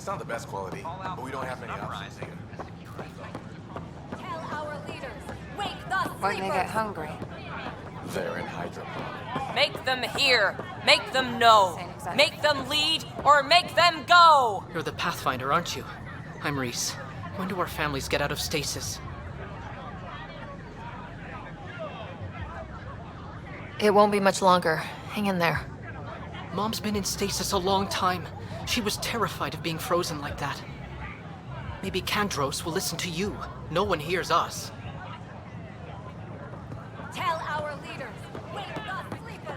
It's not the best quality, but we don't have many options here. Tell our leaders, wake the sleepers! When they get hungry. They're in hydroponics. Make them hear. Make them know. Same exact Make them lead or make them go. You're the Pathfinder, aren't you? I'm Reese. When do our families get out of stasis? It won't be much longer. Hang in there. Mom's been in stasis a long time. She was terrified of being frozen like that. Maybe Kandros will listen to you. No one hears us. Tell our leaders, wake the sleepers!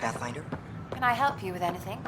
Pathfinder? Can I help you with anything?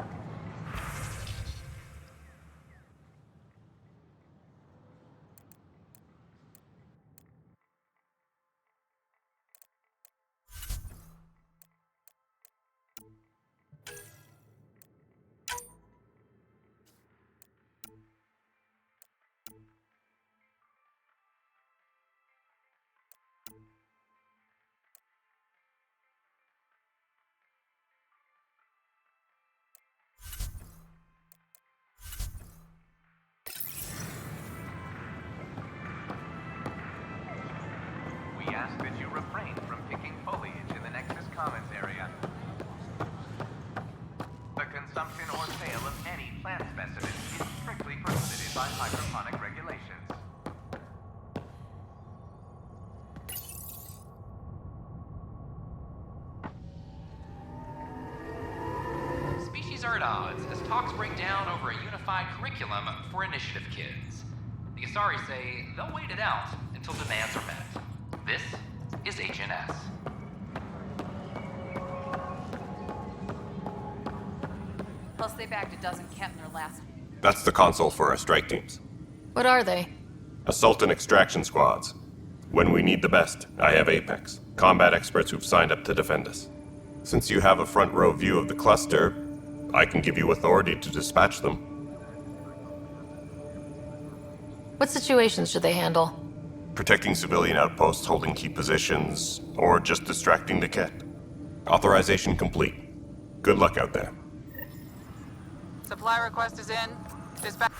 We ask that you refrain from picking foliage in the Nexus Commons area. The consumption or sale of any plant specimen is strictly prohibited by hydroponic regulations. Species are at odds as talks break down over a unified curriculum for initiative kids. The Asari say they'll wait it out until demands are met. This is HNS. Plus they bagged a dozen cat in their last. That's the console for our strike teams. What are they? Assault and extraction squads. When we need the best, I have Apex, combat experts who've signed up to defend us. Since you have a front row view of the cluster, I can give you authority to dispatch them. What situations should they handle? Protecting civilian outposts, holding key positions, or just distracting the kit. Authorization complete. Good luck out there. Supply request is in. Dispatch.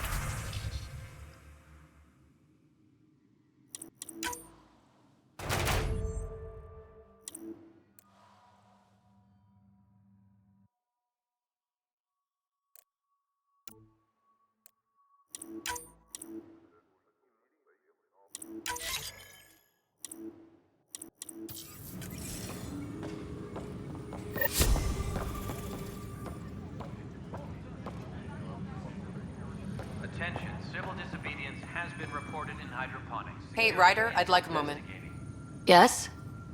Attention, civil disobedience has been reported in hydroponics. Hey, Ryder, I'd like a moment. Yes?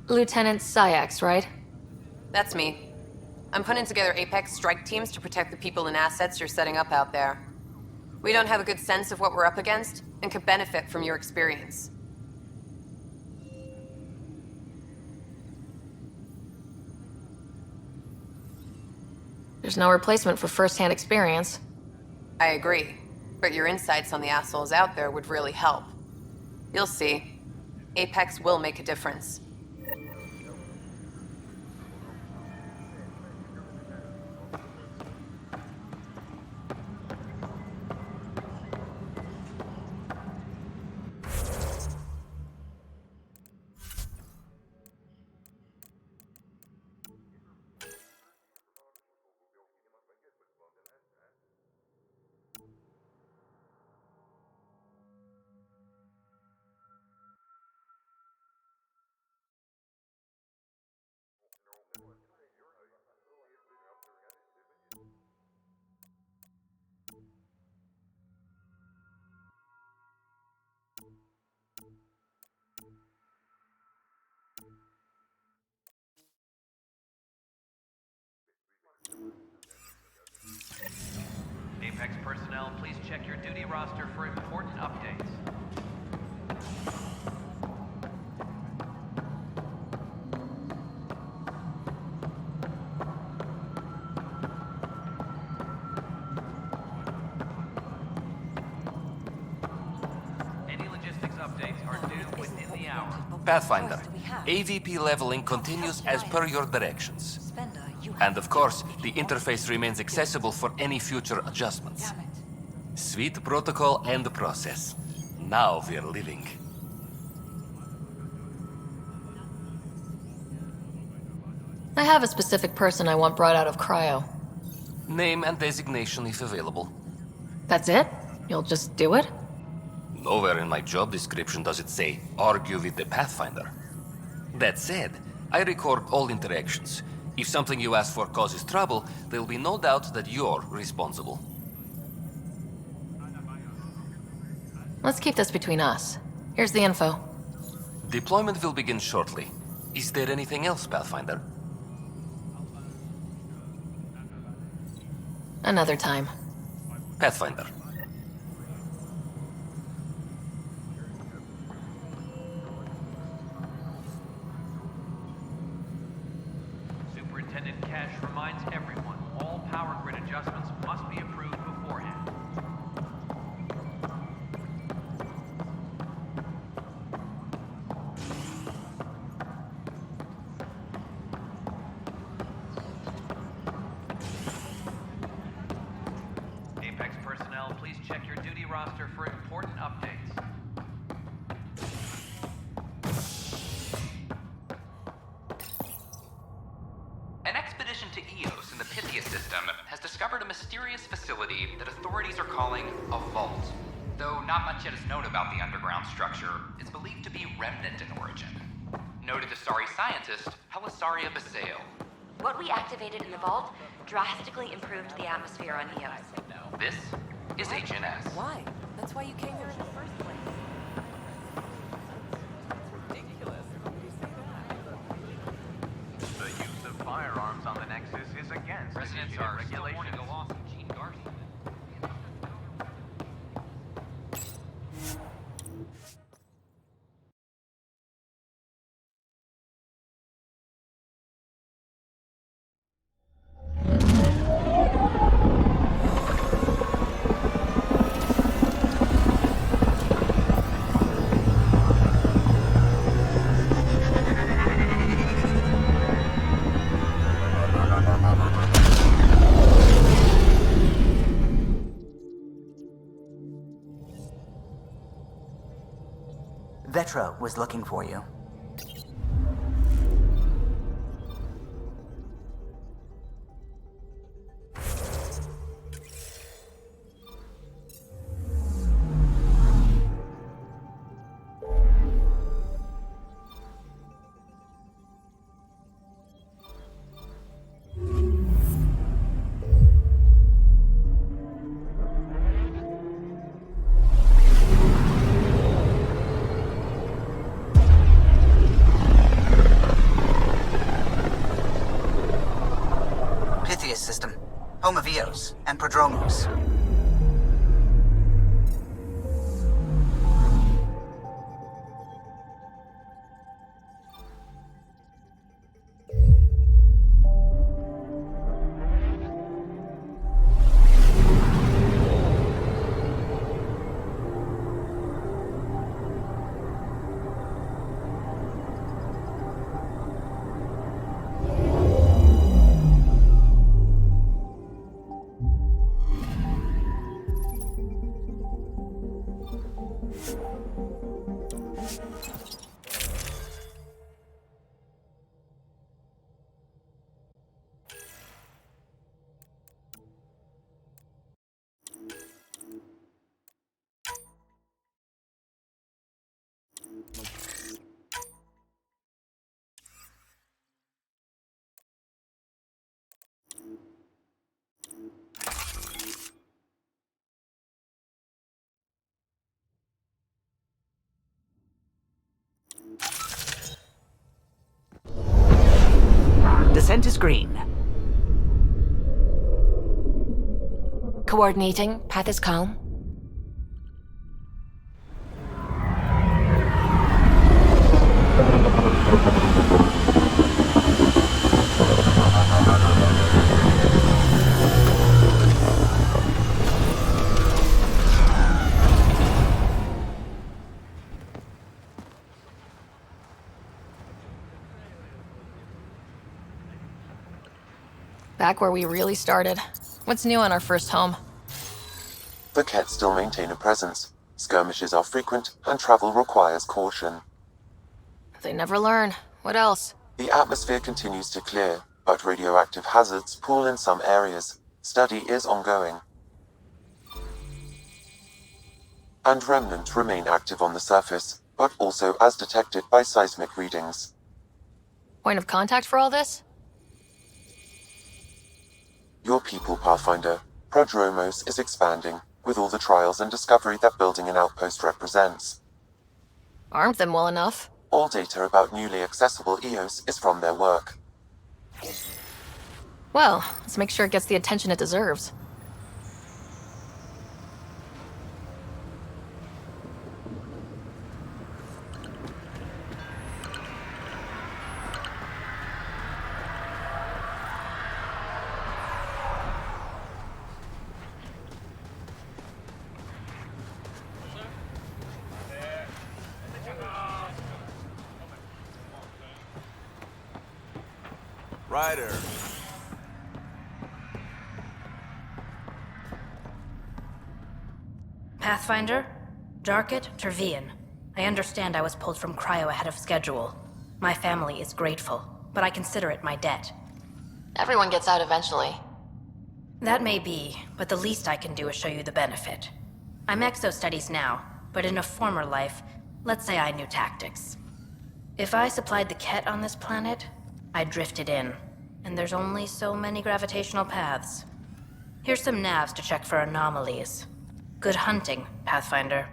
Lieutenant Syax, right? That's me. I'm putting together Apex strike teams to protect the people and assets you're setting up out there. We don't have a good sense of what we're up against and could benefit from your experience. There's no replacement for first-hand experience. I agree, but your insights on the assholes out there would really help. You'll see. Apex will make a difference. Apex personnel, please check your duty roster for important updates. Any logistics updates are due within the Pathfinder, AVP leveling continues as per your directions. And of course, the interface remains accessible for any future adjustments. Sweet protocol and process. Now we're living. I have a specific person I want brought out of cryo. Name and designation if available. That's it? You'll just do it? Nowhere in my job description does it say, argue with the Pathfinder. That said, I record all interactions. If something you ask for causes trouble, there'll be no doubt that you're responsible. Let's keep this between us. Here's the info. Deployment will begin shortly. Is there anything else, Pathfinder? Another time. Pathfinder. Superintendent Cash reminds everyone all power grid adjustments must be approved beforehand. Apex personnel, please check your duty roster for important updates. An expedition to Eos in the Pythia system has discovered a mysterious facility that authorities are calling a vault. Though not much yet is known about the underground structure, it's believed to be remnant in origin. Noted Asari scientist Helisaria Basale. What we activated in the vault drastically improved the atmosphere on Eos. This is HNS. Why? That's why you came here in the first place. The use of firearms on the Nexus is against Residents initiative are still regulations. warning the loss of Gene Garcia. Vetra was looking for you. System, home of Eos and Prodromos. Descent is green. Coordinating. Path is calm. Back where we really started. What's new on our first home? The Kett still maintain a presence. Skirmishes are frequent, and travel requires caution. They never learn. What else? The atmosphere continues to clear, but radioactive hazards pool in some areas. Study is ongoing. And remnants remain active on the surface, but also as detected by seismic readings. Point of contact for all this? Your people, Pathfinder. Prodromos is expanding, with all the trials and discovery that building an outpost represents. Armed them well enough. All data about newly accessible EOS is from their work. Well, let's make sure it gets the attention it deserves. Ryder. Pathfinder? Darket, Tervian. I understand I was pulled from cryo ahead of schedule. My family is grateful, but I consider it my debt. Everyone gets out eventually. That may be, but the least I can do is show you the benefit. I'm exo-studies now, but in a former life, let's say I knew tactics. If I supplied the Kett on this planet, I drifted in, and there's only so many gravitational paths. Here's some navs to check for anomalies. Good hunting, Pathfinder.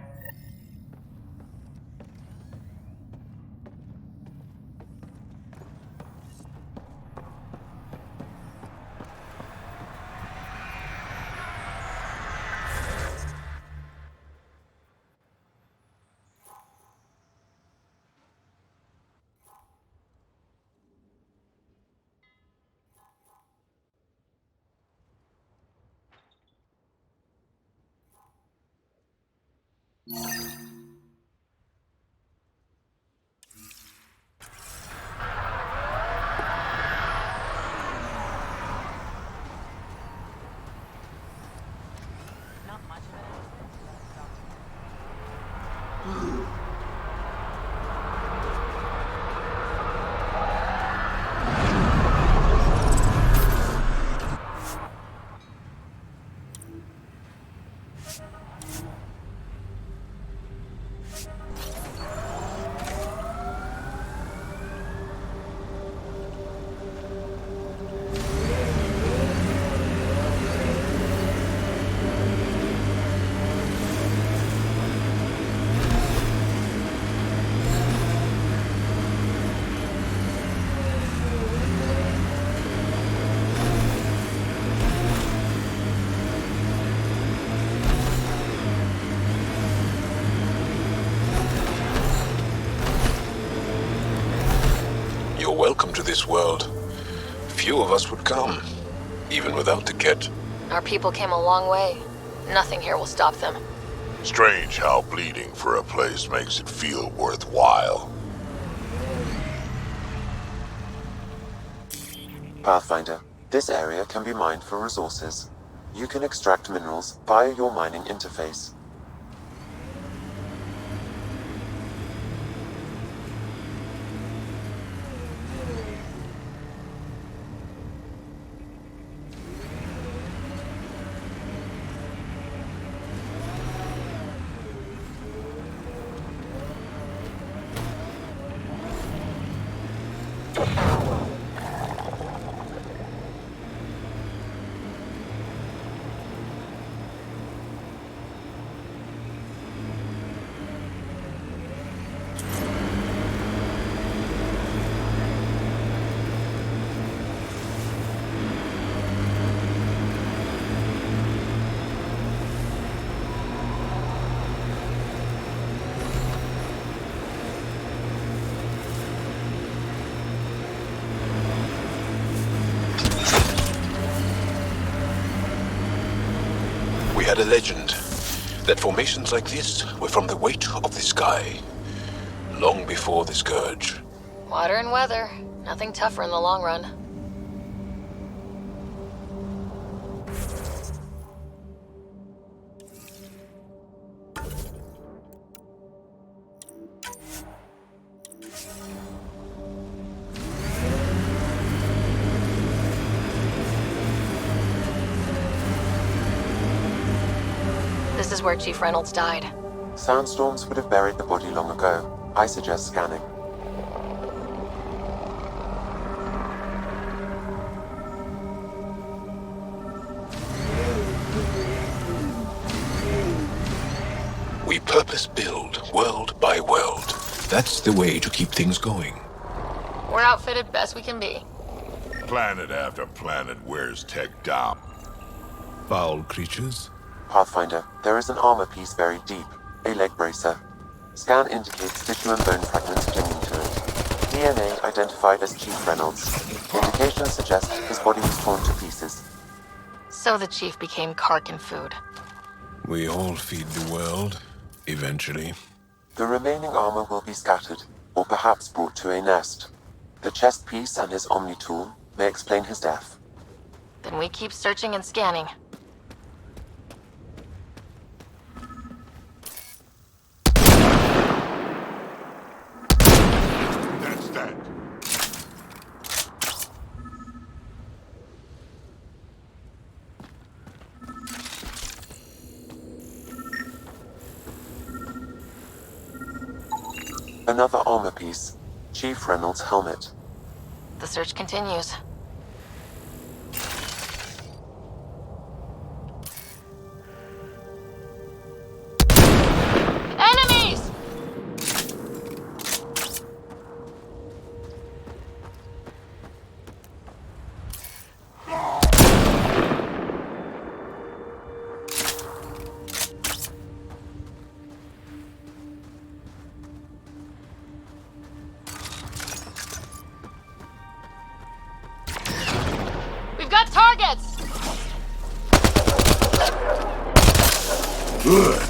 Welcome to this world. Few of us would come, even without the Kett. Our people came a long way. Nothing here will stop them. Strange how bleeding for a place makes it feel worthwhile. Pathfinder, this area can be mined for resources. You can extract minerals via your mining interface. We had a legend that formations like this were from the weight of the sky, long before the Scourge. Water and weather. Nothing tougher in the long run. is where Chief Reynolds died. Sandstorms would have buried the body long ago. I suggest scanning. We purpose build, world by world. That's the way to keep things going. We're outfitted best we can be. Planet after planet wears tech down. Foul creatures? Pathfinder, there is an armor piece buried deep. A leg bracer. Scan indicates tissue and bone fragments clinging to it. DNA identified as Chief Reynolds. Indications suggest his body was torn to pieces. So the Chief became Karkin food. We all feed the world, eventually. The remaining armor will be scattered, or perhaps brought to a nest. The chest piece and his Omni tool may explain his death. Then we keep searching and scanning. That's that. Another armor piece. Chief Reynolds' helmet. The search continues. Enemies! We've got targets! Good.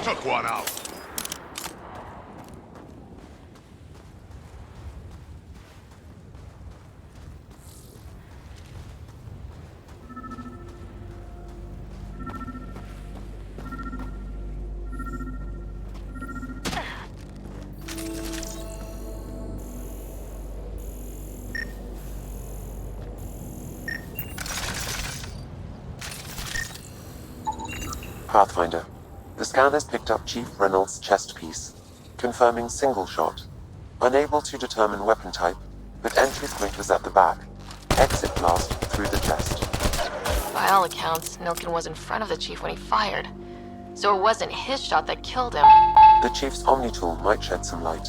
Took one out. Pathfinder. The scan has picked up Chief Reynolds' chest piece, confirming single shot. Unable to determine weapon type, but entry point was at the back. Exit blast through the chest. By all accounts, Nilkin was in front of the Chief when he fired. So it wasn't his shot that killed him. The Chief's Omni tool might shed some light.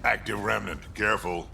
Active remnant, careful.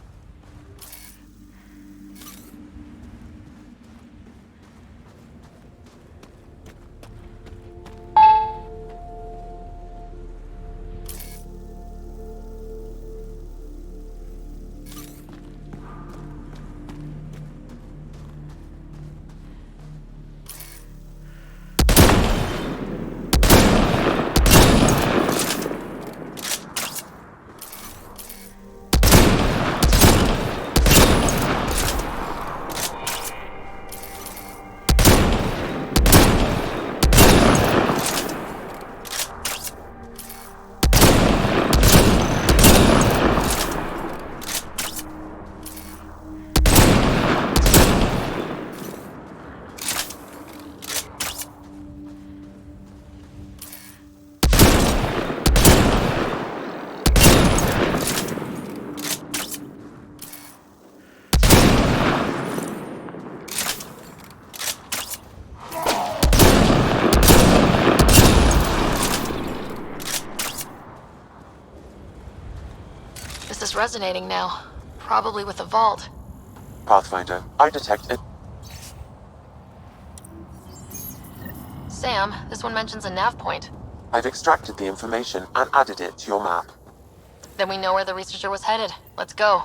This is resonating now. Probably with the vault. Pathfinder, I detect it. Sam, this one mentions a nav point. I've extracted the information and added it to your map. Then we know where the researcher was headed. Let's go.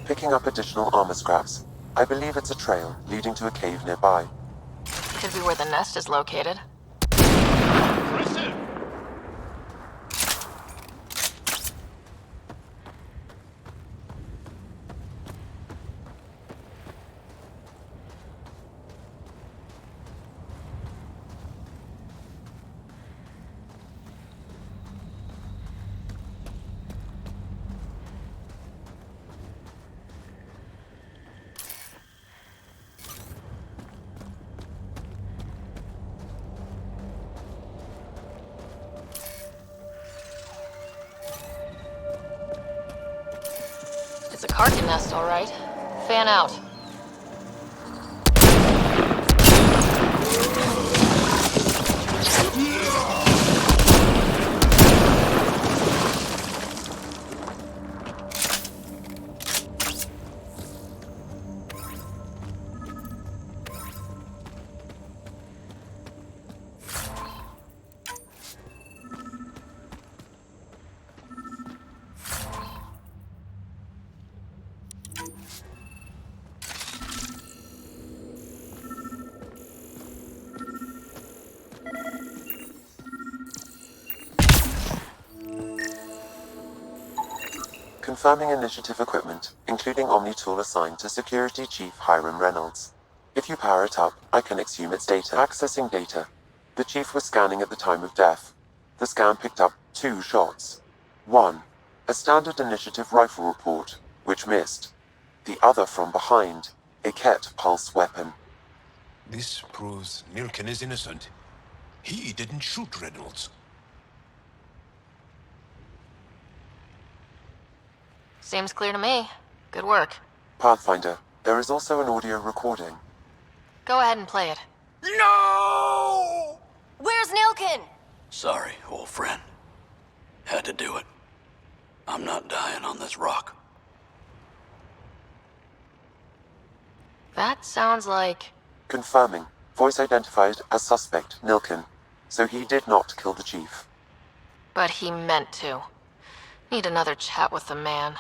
Picking up additional armor scraps. I believe it's a trail leading to a cave nearby. Could be where the nest is located. It's a Karkin nest, all right. Fan out. Confirming initiative equipment, including Omni tool assigned to Security Chief Hiram Reynolds. If you power it up, I can exhume its data. Accessing data. The Chief was scanning at the time of death. The scan picked up 2 shots. 1. A standard initiative rifle report, which missed. The other from behind, a Ket pulse weapon. This proves Nilken is innocent. He didn't shoot Reynolds. Seems clear to me. Good work. Pathfinder, there is also an audio recording. Go ahead and play it. No! Where's Nilken? Sorry, old friend. Had to do it. I'm not dying on this rock. That sounds like... Confirming. Voice identified as suspect, Nilken. So he did not kill the Chief. But he meant to. Need another chat with the man.